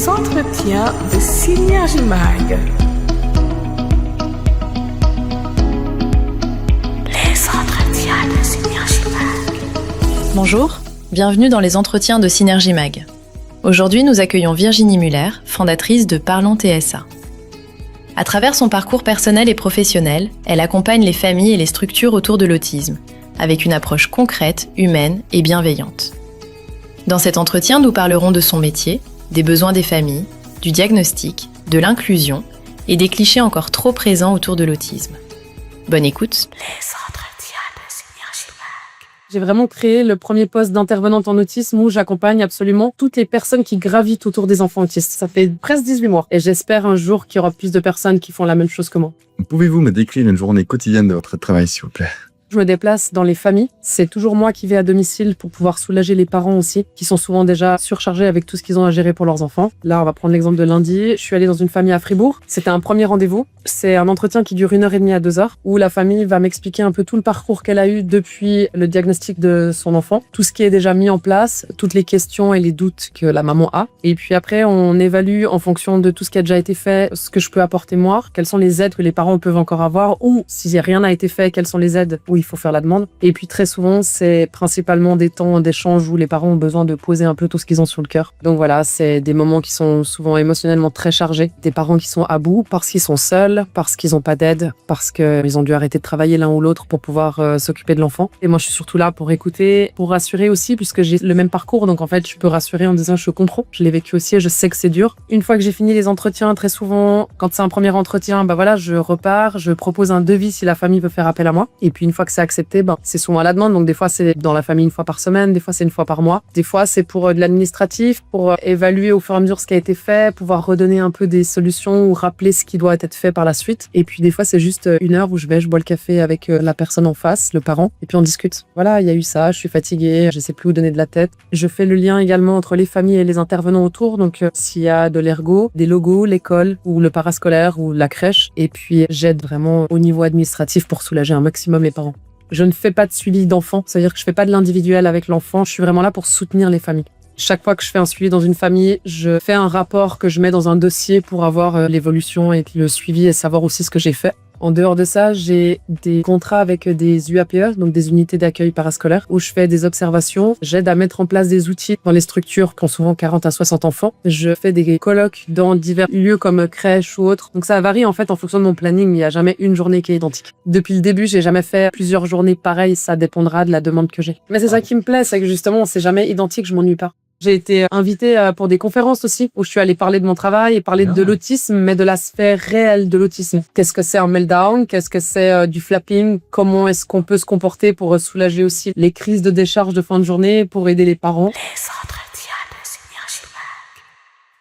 Les entretiens de Synergie Mag. Les entretiens de Synergie Mag. Bonjour, bienvenue dans les entretiens de Synergie Mag. Aujourd'hui, nous accueillons Virginie Muller, fondatrice de Parlons TSA. À travers son parcours personnel et professionnel, elle accompagne les familles et les structures autour de l'autisme, avec une approche concrète, humaine et bienveillante. Dans cet entretien, nous parlerons de son métier, des besoins des familles, du diagnostic, de l'inclusion et des clichés encore trop présents autour de l'autisme. Bonne écoute. Les entretiens de Synergie Mag. J'ai vraiment créé le premier poste d'intervenante en autisme où j'accompagne absolument toutes les personnes qui gravitent autour des enfants autistes. Ça fait presque 18 mois et j'espère un jour qu'il y aura plus de personnes qui font la même chose que moi. Pouvez-vous me décrire une journée quotidienne de votre travail, s'il vous plaît ? Je me déplace dans les familles. C'est toujours moi qui vais à domicile pour pouvoir soulager les parents aussi, qui sont souvent déjà surchargés avec tout ce qu'ils ont à gérer pour leurs enfants. Là, on va prendre l'exemple de lundi. Je suis allée dans une famille à Fribourg. C'était un premier rendez-vous. C'est un entretien qui dure 1h30 à 2h, où la famille va m'expliquer un peu tout le parcours qu'elle a eu depuis le diagnostic de son enfant, tout ce qui est déjà mis en place, toutes les questions et les doutes que la maman a. Et puis après, on évalue en fonction de tout ce qui a déjà été fait, ce que je peux apporter moi, quelles sont les aides que les parents peuvent encore avoir, ou si rien n'a été fait, quelles sont les aides où il faut faire la demande. Et puis très souvent, c'est principalement des temps d'échange où les parents ont besoin de poser un peu tout ce qu'ils ont sur le cœur. Donc voilà, c'est des moments qui sont souvent émotionnellement très chargés. Des parents qui sont à bout parce qu'ils sont seuls, parce qu'ils n'ont pas d'aide, parce qu'ils ont dû arrêter de travailler l'un ou l'autre pour pouvoir s'occuper de l'enfant. Et moi, je suis surtout là pour écouter, pour rassurer aussi, puisque j'ai le même parcours. Donc en fait, je peux rassurer en disant je comprends, je l'ai vécu aussi et je sais que c'est dur. Une fois que j'ai fini les entretiens, très souvent, quand c'est un premier entretien, je repars, je propose un devis si la famille veut faire appel à moi. Et puis une fois que c'est accepté, c'est souvent à la demande. Donc des fois, c'est dans la famille une fois par semaine, des fois, c'est une fois par mois. Des fois, c'est pour de l'administratif, pour évaluer au fur et à mesure ce qui a été fait, pouvoir redonner un peu des solutions ou rappeler ce qui doit être fait par la suite. Et puis des fois, c'est juste 1 heure où je bois le café avec la personne en face, le parent, et puis on discute. Voilà, il y a eu ça, je suis fatiguée, je sais plus où donner de la tête. Je fais le lien également entre les familles et les intervenants autour. Donc s'il y a de l'ergo, des logos, l'école ou le parascolaire ou la crèche. Et puis j'aide vraiment au niveau administratif pour soulager un maximum les parents. Je ne fais pas de suivi d'enfants, c'est-à-dire que je fais pas de l'individuel avec l'enfant, je suis vraiment là pour soutenir les familles. Chaque fois que je fais un suivi dans une famille, je fais un rapport que je mets dans un dossier pour avoir l'évolution et le suivi et savoir aussi ce que j'ai fait. En dehors de ça, j'ai des contrats avec des UAPE, donc des unités d'accueil parascolaire, où je fais des observations. J'aide à mettre en place des outils dans les structures qui ont souvent 40 à 60 enfants. Je fais des colloques dans divers lieux comme crèche ou autres. Donc ça varie en fait en fonction de mon planning. Il n'y a jamais une journée qui est identique. Depuis le début, j'ai jamais fait plusieurs journées pareilles. Ça dépendra de la demande que j'ai. Mais c'est ça qui me plaît, c'est que justement, c'est jamais identique, je m'ennuie pas. J'ai été invitée pour des conférences aussi, où je suis allée parler de mon travail et parler de l'autisme, mais de l'aspect réel de l'autisme. Qu'est-ce que c'est un meltdown? Qu'est-ce que c'est du flapping? Comment est-ce qu'on peut se comporter pour soulager aussi les crises de décharge de fin de journée, pour aider les parents? Les entretiens de Synergie Mag.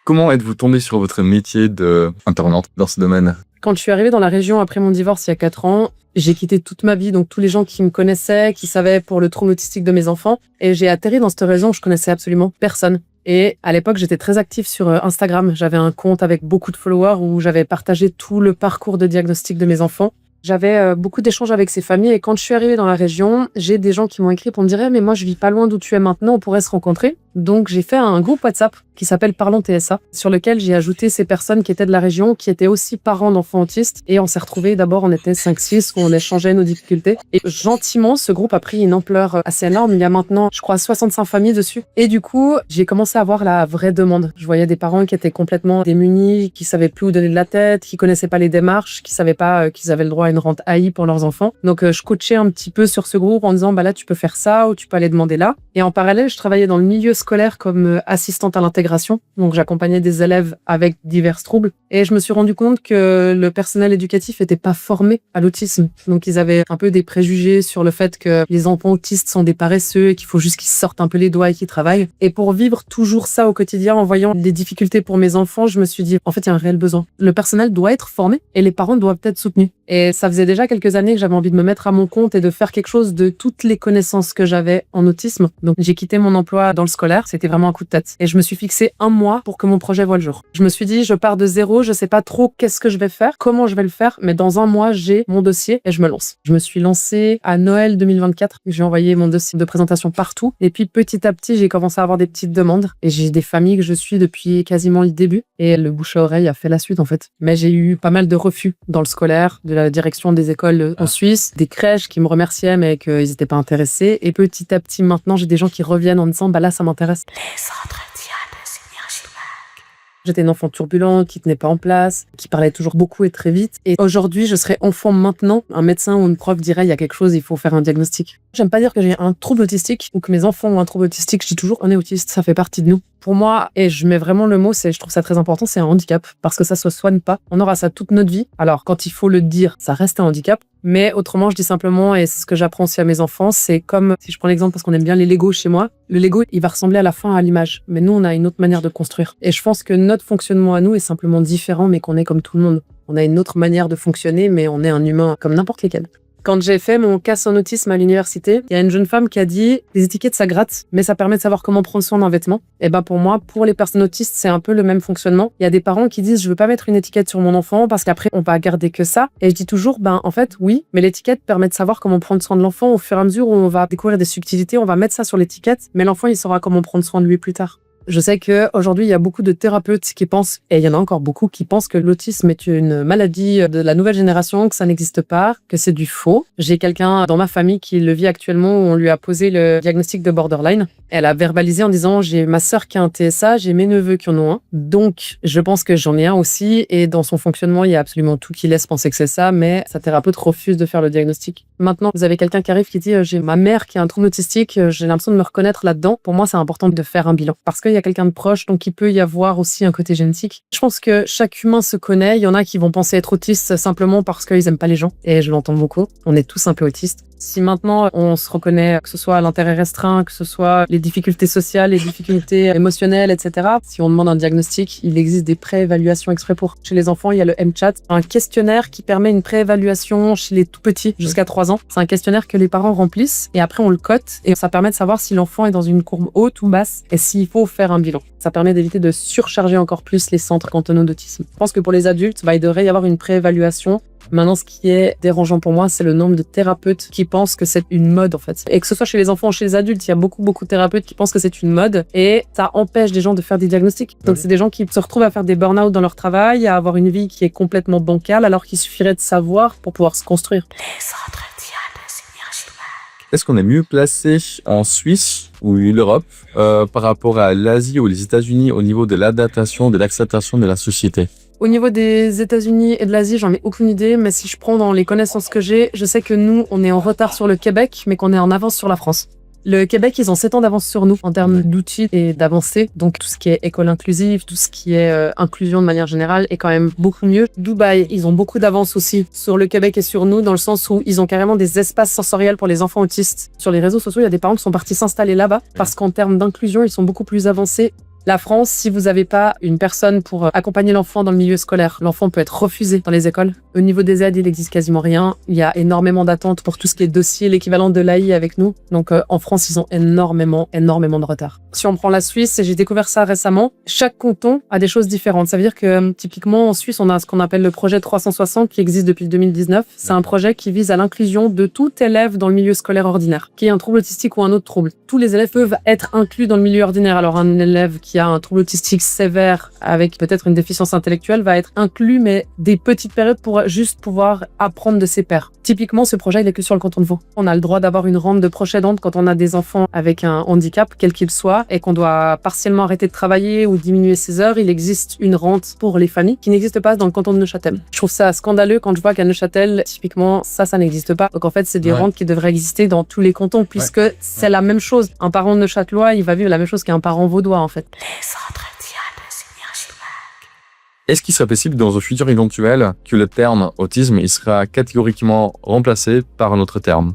Comment êtes-vous tombé sur votre métier d'intervenante dans ce domaine ? Quand je suis arrivée dans la région après mon divorce il y a 4 ans, j'ai quitté toute ma vie, donc tous les gens qui me connaissaient, qui savaient pour le trouble autistique de mes enfants, et j'ai atterri dans cette région où je connaissais absolument personne. Et à l'époque, j'étais très active sur Instagram. J'avais un compte avec beaucoup de followers où j'avais partagé tout le parcours de diagnostic de mes enfants. J'avais beaucoup d'échanges avec ces familles et quand je suis arrivée dans la région, j'ai des gens qui m'ont écrit pour me dire « mais moi je vis pas loin d'où tu es maintenant, on pourrait se rencontrer ». Donc j'ai fait un groupe WhatsApp qui s'appelle Parlons TSA, sur lequel j'ai ajouté ces personnes qui étaient de la région, qui étaient aussi parents d'enfants autistes. Et on s'est retrouvés, d'abord on était 5-6, où on échangeait nos difficultés. Et gentiment, ce groupe a pris une ampleur assez énorme. Il y a maintenant, je crois, 65 familles dessus. Et du coup, j'ai commencé à voir la vraie demande. Je voyais des parents qui étaient complètement démunis, qui savaient plus où donner de la tête, qui connaissaient pas les démarches, qui savaient pas qu'ils avaient le droit à une rente AI pour leurs enfants. Donc je coachais un petit peu sur ce groupe en disant là tu peux faire ça ou tu peux aller demander là. Et en parallèle, je travaillais dans le milieu scolaire comme assistante à l'intégration. Donc j'accompagnais des élèves avec divers troubles. Et je me suis rendu compte que le personnel éducatif était pas formé à l'autisme. Donc ils avaient un peu des préjugés sur le fait que les enfants autistes sont des paresseux et qu'il faut juste qu'ils sortent un peu les doigts et qu'ils travaillent. Et pour vivre toujours ça au quotidien en voyant les difficultés pour mes enfants, je me suis dit en fait il y a un réel besoin. Le personnel doit être formé et les parents doivent être soutenus. Et ça faisait déjà quelques années que j'avais envie de me mettre à mon compte et de faire quelque chose de toutes les connaissances que j'avais en autisme. Donc j'ai quitté mon emploi dans le scolaire scolaire, c'était vraiment un coup de tête. Et je me suis fixé 1 mois pour que mon projet voie le jour. Je me suis dit, je pars de zéro, je sais pas trop qu'est-ce que je vais faire, comment je vais le faire, mais dans 1 mois, j'ai mon dossier et je me lance. Je me suis lancée à Noël 2024. J'ai envoyé mon dossier de présentation partout. Et puis, petit à petit, j'ai commencé à avoir des petites demandes. Et j'ai des familles que je suis depuis quasiment le début. Et le bouche à oreille a fait la suite, en fait. Mais j'ai eu pas mal de refus dans le scolaire, de la direction des écoles en Suisse, des crèches qui me remerciaient, mais qu'ils n'étaient pas intéressés. Et petit à petit, maintenant, j'ai des gens qui reviennent en disant, bah là, ça m'intéresse. Les entretiens de Synergie Mag. J'étais une enfant turbulente, qui tenait pas en place, qui parlait toujours beaucoup et très vite. Et aujourd'hui, je serais enfant maintenant. Un médecin ou une prof dirait, il y a quelque chose, il faut faire un diagnostic. J'aime pas dire que j'ai un trouble autistique ou que mes enfants ont un trouble autistique. Je dis toujours, on est autiste, ça fait partie de nous. Pour moi, et je mets vraiment le mot, je trouve ça très important, c'est un handicap. Parce que ça se soigne pas. On aura ça toute notre vie. Alors, quand il faut le dire, ça reste un handicap. Mais autrement, je dis simplement, et c'est ce que j'apprends aussi à mes enfants, c'est comme, si je prends l'exemple parce qu'on aime bien les Lego chez moi, le Lego, il va ressembler à la fin à l'image. Mais nous, on a une autre manière de construire. Et je pense que notre fonctionnement à nous est simplement différent, mais qu'on est comme tout le monde. On a une autre manière de fonctionner, mais on est un humain comme n'importe lesquels. Quand j'ai fait mon casse en autisme à l'université, il y a une jeune femme qui a dit « Les étiquettes, ça gratte, mais ça permet de savoir comment prendre soin d'un vêtement. » Et ben pour moi, pour les personnes autistes, c'est un peu le même fonctionnement. Il y a des parents qui disent « Je veux pas mettre une étiquette sur mon enfant parce qu'après, on va garder que ça. » Et je dis toujours « En fait, oui, mais l'étiquette permet de savoir comment prendre soin de l'enfant au fur et à mesure où on va découvrir des subtilités, on va mettre ça sur l'étiquette, mais l'enfant, il saura comment prendre soin de lui plus tard. » Je sais qu'aujourd'hui, il y a beaucoup de thérapeutes qui pensent, et il y en a encore beaucoup, qui pensent que l'autisme est une maladie de la nouvelle génération, que ça n'existe pas, que c'est du faux. J'ai quelqu'un dans ma famille qui le vit actuellement où on lui a posé le diagnostic de borderline. Elle a verbalisé en disant « J'ai ma sœur qui a un TSA, j'ai mes neveux qui en ont un. Donc, je pense que j'en ai un aussi. » Et dans son fonctionnement, il y a absolument tout qui laisse penser que c'est ça, mais sa thérapeute refuse de faire le diagnostic. Maintenant, vous avez quelqu'un qui arrive qui dit « J'ai ma mère qui a un trouble autistique, j'ai l'impression de me reconnaître là-dedans. » Pour moi, c'est important de faire un bilan. Parce qu'il y a quelqu'un de proche, donc il peut y avoir aussi un côté génétique. Je pense que chaque humain se connaît. Il y en a qui vont penser être autistes simplement parce qu'ils aiment pas les gens. Et je l'entends beaucoup. On est tous un peu autistes. Si maintenant on se reconnaît, que ce soit l'intérêt restreint, que ce soit les difficultés sociales, les difficultés émotionnelles, etc. Si on demande un diagnostic, il existe des préévaluations exprès pour. Chez les enfants, il y a le MCHAT, un questionnaire qui permet une préévaluation chez les tout petits jusqu'à 3 ans. C'est un questionnaire que les parents remplissent et après on le cote et ça permet de savoir si l'enfant est dans une courbe haute ou basse et s'il faut faire un bilan. Ça permet d'éviter de surcharger encore plus les centres cantonaux d'autisme. Je pense que pour les adultes, il devrait y avoir une préévaluation. Maintenant, ce qui est dérangeant pour moi, c'est le nombre de thérapeutes qui pensent que c'est une mode, en fait. Et que ce soit chez les enfants ou chez les adultes, il y a beaucoup de thérapeutes qui pensent que c'est une mode et ça empêche des gens de faire des diagnostics. Donc, c'est des gens qui se retrouvent à faire des burn-out dans leur travail, à avoir une vie qui est complètement bancale, alors qu'il suffirait de savoir pour pouvoir se construire. Les entretiens de Synergie Mag. Est-ce qu'on est mieux placé en Suisse ou l'Europe par rapport à l'Asie ou les États-Unis au niveau de l'adaptation, de l'acceptation de la société? Au niveau des États-Unis et de l'Asie, j'en ai aucune idée, mais si je prends dans les connaissances que j'ai, je sais que nous, on est en retard sur le Québec, mais qu'on est en avance sur la France. Le Québec, ils ont 7 ans d'avance sur nous en termes d'outils et d'avancées. Donc, tout ce qui est école inclusive, tout ce qui est inclusion de manière générale est quand même beaucoup mieux. Dubaï, ils ont beaucoup d'avance aussi sur le Québec et sur nous, dans le sens où ils ont carrément des espaces sensoriels pour les enfants autistes. Sur les réseaux sociaux, il y a des parents qui sont partis s'installer là-bas parce qu'en termes d'inclusion, ils sont beaucoup plus avancés. La France, si vous n'avez pas une personne pour accompagner l'enfant dans le milieu scolaire, l'enfant peut être refusé dans les écoles. Au niveau des aides, il n'existe quasiment rien. Il y a énormément d'attentes pour tout ce qui est dossier, l'équivalent de l'AI avec nous. Donc en France, ils ont énormément de retard. Si on prend la Suisse, et j'ai découvert ça récemment, chaque canton a des choses différentes. Ça veut dire que typiquement en Suisse, on a ce qu'on appelle le projet 360 qui existe depuis 2019. C'est un projet qui vise à l'inclusion de tout élève dans le milieu scolaire ordinaire, qui ait un trouble autistique ou un autre trouble. Tous les élèves peuvent être inclus dans le milieu ordinaire. Alors un élève qui a un trouble autistique sévère avec peut-être une déficience intellectuelle va être inclus, mais des petites périodes pour juste pouvoir apprendre de ses pairs. Typiquement, ce projet, il est que sur le canton de Vaud. On a le droit d'avoir une rente de proche aidante quand on a des enfants avec un handicap, quel qu'il soit, et qu'on doit partiellement arrêter de travailler ou diminuer ses heures. Il existe une rente pour les familles qui n'existe pas dans le canton de Neuchâtel. Je trouve ça scandaleux quand je vois qu'à Neuchâtel, typiquement, ça n'existe pas. Donc en fait, c'est des rentes qui devraient exister dans tous les cantons, puisque c'est la même chose. Un parent neuchâtelois, il va vivre la même chose qu'un parent vaudois, en fait. Les entretiens de Synergie Mag. Est-ce qu'il serait possible dans un futur éventuel que le terme autisme il sera catégoriquement remplacé par un autre terme?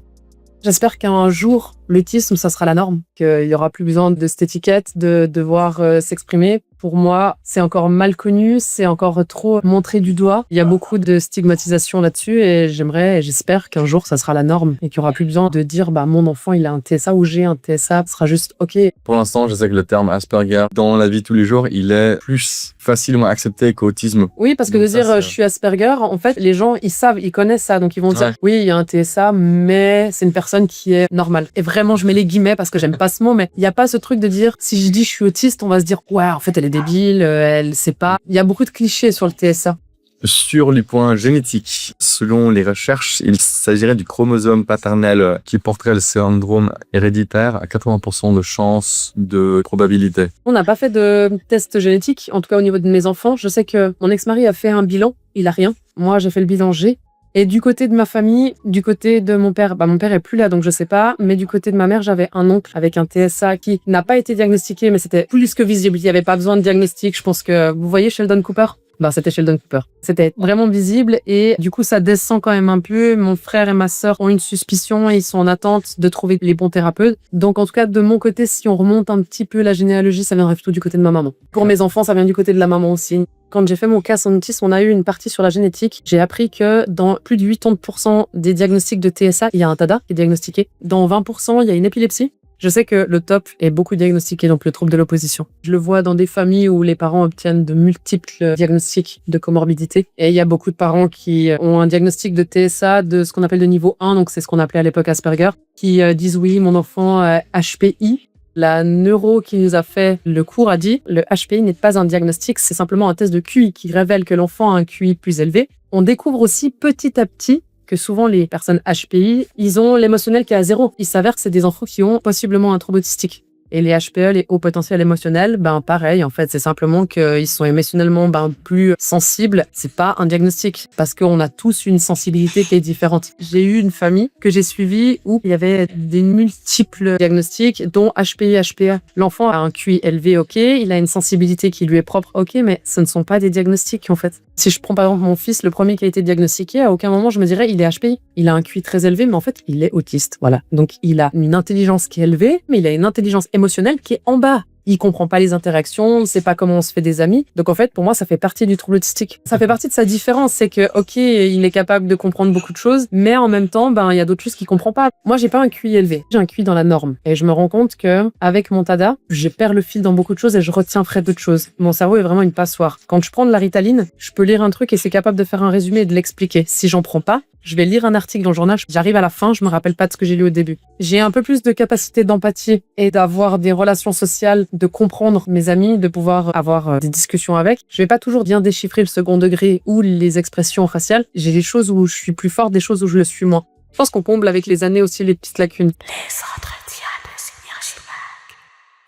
J'espère qu'un jour, l'autisme, ça sera la norme, qu'il y aura plus besoin de cette étiquette, de devoir s'exprimer. Pour moi, c'est encore mal connu, c'est encore trop montré du doigt. Il y a beaucoup de stigmatisation là-dessus et j'aimerais et j'espère qu'un jour, ça sera la norme et qu'il y aura plus besoin de dire, mon enfant, il a un TSA ou j'ai un TSA. Ce sera juste OK. Pour l'instant, je sais que le terme Asperger, dans la vie de tous les jours, il est plus facilement accepté qu'autisme. Oui, parce que Donc de dire je suis Asperger, en fait, les gens, ils savent, ils connaissent ça. Donc, ils vont dire, oui, il y a un TSA, mais c'est une personne qui est normale. Et vraiment, je mets les guillemets parce que j'aime pas ce mot, mais il n'y a pas ce truc de dire, si je dis je suis autiste, on va se dire, ouais, en fait, elle est débile, elle sait pas. Il y a beaucoup de clichés sur le TSA. Sur les points génétiques, selon les recherches, il s'agirait du chromosome paternel qui porterait le syndrome héréditaire à 80% de chances de probabilité. On n'a pas fait de test génétique, en tout cas au niveau de mes enfants. Je sais que mon ex-mari a fait un bilan, il a rien. Moi, j'ai fait le bilan G. Et du côté de ma famille, du côté de mon père, mon père est plus là, donc je sais pas. Mais du côté de ma mère, j'avais un oncle avec un TSA qui n'a pas été diagnostiqué, mais c'était plus que visible. Il n'y avait pas besoin de diagnostic. Je pense que vous voyez Sheldon Cooper. C'était Sheldon Cooper. C'était vraiment visible et du coup, ça descend quand même un peu. Mon frère et ma sœur ont une suspicion et ils sont en attente de trouver les bons thérapeutes. Donc, en tout cas, de mon côté, si on remonte un petit peu la généalogie, ça viendrait plutôt du côté de ma maman. Pour mes enfants, ça vient du côté de la maman aussi. Quand j'ai fait mon cas en autisme, on a eu une partie sur la génétique. J'ai appris que dans plus de 80% des diagnostics de TSA, il y a un TADA qui est diagnostiqué. Dans 20%, il y a une épilepsie. Je sais que le top est beaucoup diagnostiqué, donc le trouble de l'opposition. Je le vois dans des familles où les parents obtiennent de multiples diagnostics de comorbidité. Et il y a beaucoup de parents qui ont un diagnostic de TSA de ce qu'on appelle de niveau 1, donc c'est ce qu'on appelait à l'époque Asperger, qui disent oui, mon enfant a HPI. La neuro qui nous a fait le cours a dit le HPI n'est pas un diagnostic, c'est simplement un test de QI qui révèle que l'enfant a un QI plus élevé. On découvre aussi petit à petit que souvent les personnes HPI, ils ont l'émotionnel qui est à 0. Il s'avère que c'est des enfants qui ont possiblement un trouble autistique. Et les HPE, les hauts potentiels émotionnels, pareil, en fait, c'est simplement qu'ils sont émotionnellement plus sensibles. C'est pas un diagnostic, parce qu'on a tous une sensibilité qui est différente. J'ai eu une famille que j'ai suivie où il y avait des multiples diagnostics, dont HPI, HPA. L'enfant a un QI élevé, ok, il a une sensibilité qui lui est propre, ok, mais ce ne sont pas des diagnostics, en fait. Si je prends par exemple mon fils, le premier qui a été diagnostiqué, à aucun moment je me dirais il est HPI. Il a un QI très élevé, mais en fait, il est autiste, voilà. Donc, il a une intelligence qui est élevée, mais il a une intelligence émotionnelle qui est en bas. Il comprend pas les interactions, il sait pas comment on se fait des amis. Donc en fait, pour moi, ça fait partie du trouble autistique. Ça fait partie de sa différence, c'est que ok, il est capable de comprendre beaucoup de choses, mais en même temps, il y a d'autres choses qu'il comprend pas. Moi, j'ai pas un QI élevé, j'ai un QI dans la norme, et je me rends compte que avec mon TADA, je perds le fil dans beaucoup de choses et je retiens près d'autres choses. Mon cerveau est vraiment une passoire. Quand je prends de la Ritaline, je peux lire un truc et c'est capable de faire un résumé et de l'expliquer. Si j'en prends pas, je vais lire un article dans le journal, j'arrive à la fin, je me rappelle pas de ce que j'ai lu au début. J'ai un peu plus de capacité d'empathie et d'avoir des relations sociales, de comprendre mes amis, de pouvoir avoir des discussions avec. Je vais pas toujours bien déchiffrer le second degré ou les expressions faciales. J'ai des choses où je suis plus forte, des choses où je le suis moins. Je pense qu'on comble avec les années aussi les petites lacunes. Les entretiens de Synergie Mag.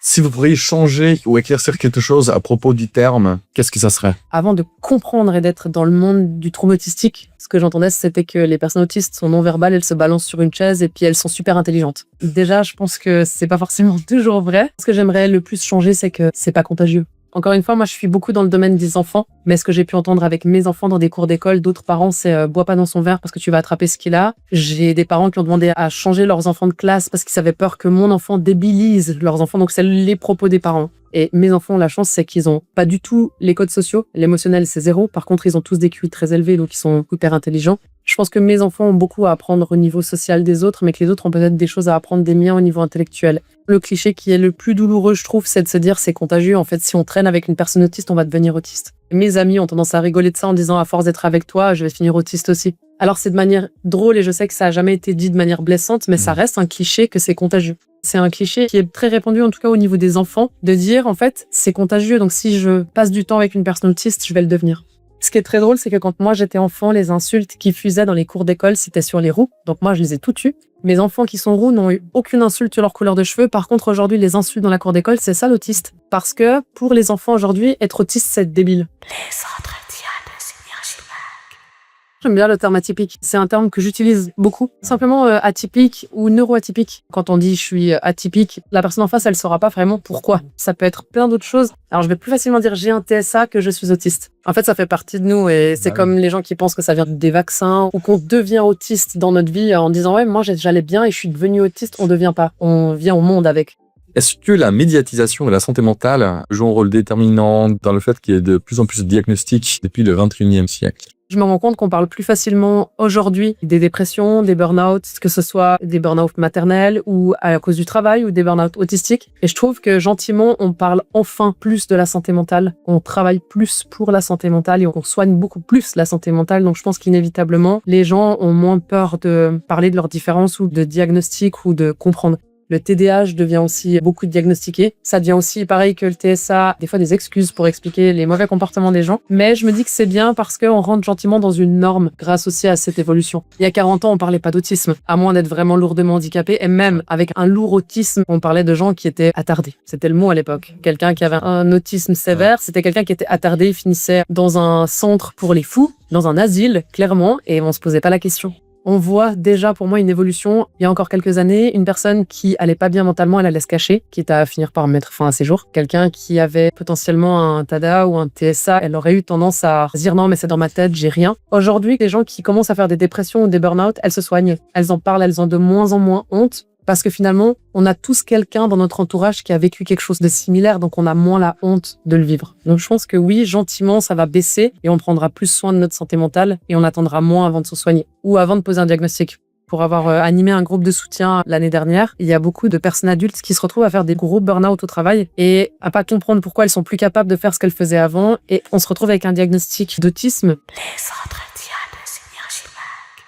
Si vous pourriez changer ou éclaircir quelque chose à propos du terme, qu'est-ce que ça serait? Avant de comprendre et d'être dans le monde du trouble autistique, ce que j'entendais, c'était que les personnes autistes sont non-verbales, elles se balancent sur une chaise et puis elles sont super intelligentes. Déjà, je pense que c'est pas forcément toujours vrai. Ce que j'aimerais le plus changer, c'est que c'est pas contagieux. Encore une fois, moi, je suis beaucoup dans le domaine des enfants, mais ce que j'ai pu entendre avec mes enfants dans des cours d'école, d'autres parents, c'est bois pas dans son verre parce que tu vas attraper ce qu'il a. J'ai des parents qui ont demandé à changer leurs enfants de classe parce qu'ils avaient peur que mon enfant débilise leurs enfants. Donc, c'est les propos des parents. Et mes enfants ont la chance, c'est qu'ils ont pas du tout les codes sociaux. L'émotionnel, c'est 0. Par contre, ils ont tous des QI très élevés, donc ils sont hyper intelligents. Je pense que mes enfants ont beaucoup à apprendre au niveau social des autres, mais que les autres ont peut-être des choses à apprendre des miens au niveau intellectuel. Le cliché qui est le plus douloureux, je trouve, c'est de se dire c'est contagieux. En fait, si on traîne avec une personne autiste, on va devenir autiste. Mes amis ont tendance à rigoler de ça en disant à force d'être avec toi, je vais finir autiste aussi. Alors c'est de manière drôle et je sais que ça a jamais été dit de manière blessante, mais ça reste un cliché que c'est contagieux. C'est un cliché qui est très répandu, en tout cas au niveau des enfants, de dire en fait c'est contagieux, donc si je passe du temps avec une personne autiste, je vais le devenir. Ce qui est très drôle, c'est que quand moi j'étais enfant, les insultes qui fusaient dans les cours d'école, c'était sur les roux. Donc moi je les ai toutes eues. Mes enfants qui sont roux n'ont eu aucune insulte sur leur couleur de cheveux. Par contre aujourd'hui, les insultes dans la cour d'école, c'est ça l'autiste. Parce que pour les enfants aujourd'hui, être autiste, c'est être débile. Les entretiens de Synergie Mag. J'aime bien le terme atypique. C'est un terme que j'utilise beaucoup. Simplement atypique ou neuroatypique. Quand on dit je suis atypique, la personne en face, elle saura pas vraiment pourquoi. Ça peut être plein d'autres choses. Alors, je vais plus facilement dire j'ai un TSA que je suis autiste. En fait, ça fait partie de nous et c'est comme les gens qui pensent que ça vient des vaccins ou qu'on devient autiste dans notre vie en disant ouais, moi j'allais bien et je suis devenu autiste. On devient pas. On vient au monde avec. Est-ce que la médiatisation de la santé mentale joue un rôle déterminant dans le fait qu'il y ait de plus en plus de diagnostics depuis le 21e siècle? Je me rends compte qu'on parle plus facilement aujourd'hui des dépressions, des burn-out, que ce soit des burn-out maternels ou à cause du travail ou des burn-out autistiques. Et je trouve que gentiment, on parle enfin plus de la santé mentale. On travaille plus pour la santé mentale et on soigne beaucoup plus la santé mentale. Donc je pense qu'inévitablement, les gens ont moins peur de parler de leurs différences ou de diagnostic ou de comprendre. Le TDAH devient aussi beaucoup diagnostiqué. Ça devient aussi, pareil que le TSA, des fois des excuses pour expliquer les mauvais comportements des gens. Mais je me dis que c'est bien parce qu'on rentre gentiment dans une norme grâce aussi à cette évolution. Il y a 40 ans, on parlait pas d'autisme, à moins d'être vraiment lourdement handicapé. Et même avec un lourd autisme, on parlait de gens qui étaient attardés. C'était le mot à l'époque. Quelqu'un qui avait un autisme sévère, c'était quelqu'un qui était attardé, il finissait dans un centre pour les fous, dans un asile, clairement, et on se posait pas la question. On voit déjà pour moi une évolution. Il y a encore quelques années, une personne qui allait pas bien mentalement, elle allait se cacher, quitte à finir par mettre fin à ses jours. Quelqu'un qui avait potentiellement un TADA ou un TSA, elle aurait eu tendance à se dire non mais c'est dans ma tête, j'ai rien. Aujourd'hui, les gens qui commencent à faire des dépressions ou des burn-out, elles se soignent. Elles en parlent, elles ont de moins en moins honte. Parce que finalement, on a tous quelqu'un dans notre entourage qui a vécu quelque chose de similaire, donc on a moins la honte de le vivre. Donc je pense que oui, gentiment, ça va baisser et on prendra plus soin de notre santé mentale et on attendra moins avant de se soigner ou avant de poser un diagnostic. Pour avoir animé un groupe de soutien l'année dernière, il y a beaucoup de personnes adultes qui se retrouvent à faire des gros burn-out au travail et à pas comprendre pourquoi elles sont plus capables de faire ce qu'elles faisaient avant et on se retrouve avec un diagnostic d'autisme. Les entretiens de Synergie Mag.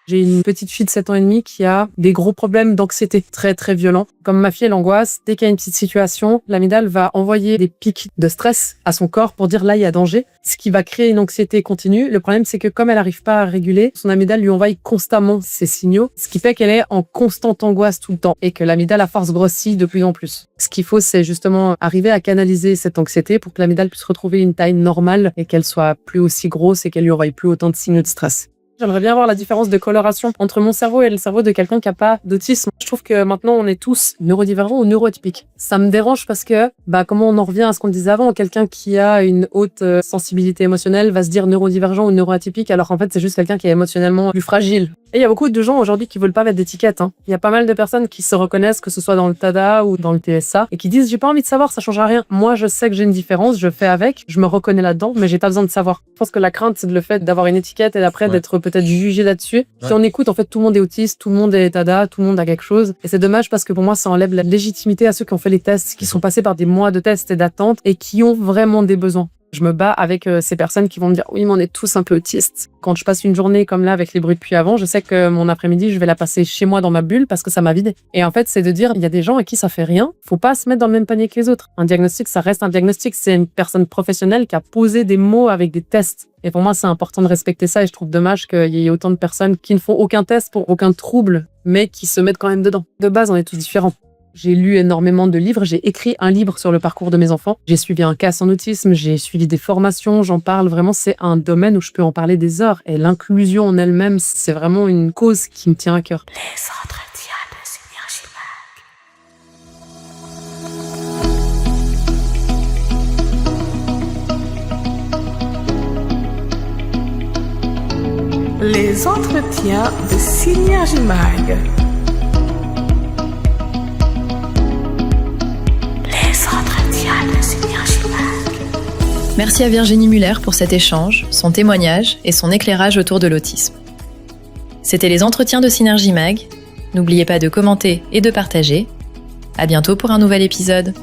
J'ai une petite fille de 7 ans et demi qui a des gros problèmes d'anxiété très très violents. Comme ma fille, elle angoisse, dès qu'il y a une petite situation, l'amygdale va envoyer des pics de stress à son corps pour dire là il y a danger, ce qui va créer une anxiété continue. Le problème c'est que comme elle n'arrive pas à réguler, son amygdale lui envoie constamment ces signaux, ce qui fait qu'elle est en constante angoisse tout le temps et que l'amygdale à force grossit de plus en plus. Ce qu'il faut c'est justement arriver à canaliser cette anxiété pour que l'amygdale puisse retrouver une taille normale et qu'elle soit plus aussi grosse et qu'elle lui envoie plus autant de signaux de stress. J'aimerais bien voir la différence de coloration entre mon cerveau et le cerveau de quelqu'un qui n'a pas d'autisme. Je trouve que maintenant, on est tous neurodivergents ou neuroatypiques. Ça me dérange parce que, comment on en revient à ce qu'on disait avant, quelqu'un qui a une haute sensibilité émotionnelle va se dire neurodivergent ou neuroatypique, alors qu'en fait, c'est juste quelqu'un qui est émotionnellement plus fragile. Et il y a beaucoup de gens aujourd'hui qui veulent pas mettre d'étiquette. Il y a pas mal de personnes qui se reconnaissent, que ce soit dans le TADA ou dans le TSA, et qui disent j'ai pas envie de savoir, ça change à rien. Moi, je sais que j'ai une différence, je fais avec, je me reconnais là-dedans, mais j'ai pas besoin de savoir. Je pense que la crainte, c'est le fait d'avoir une étiquette et d'après d'être peut-être jugé là-dessus. Si on écoute, en fait, tout le monde est autiste, tout le monde est TADA, tout le monde a quelque chose. Et c'est dommage parce que pour moi, ça enlève la légitimité à ceux qui ont fait les tests, qui sont passés par des mois de tests et d'attente et qui ont vraiment des besoins. Je me bats avec ces personnes qui vont me dire oui mais on est tous un peu autistes. Quand je passe une journée comme là avec les bruits de pluie avant, je sais que mon après-midi je vais la passer chez moi dans ma bulle parce que ça m'a vidé. Et en fait c'est de dire il y a des gens à qui ça fait rien, faut pas se mettre dans le même panier que les autres. Un diagnostic ça reste un diagnostic, c'est une personne professionnelle qui a posé des mots avec des tests. Et pour moi c'est important de respecter ça et je trouve dommage qu'il y ait autant de personnes qui ne font aucun test pour aucun trouble mais qui se mettent quand même dedans. De base on est tous différents. J'ai lu énormément de livres, j'ai écrit un livre sur le parcours de mes enfants. J'ai suivi un CAS en autisme, j'ai suivi des formations, j'en parle vraiment, c'est un domaine où je peux en parler des heures. Et l'inclusion en elle-même, c'est vraiment une cause qui me tient à cœur. Les entretiens de Synergie Mag. Les entretiens de Synergie Mag. Merci à Virginie Muller pour cet échange, son témoignage et son éclairage autour de l'autisme. C'était les entretiens de Synergie Mag. N'oubliez pas de commenter et de partager. À bientôt pour un nouvel épisode.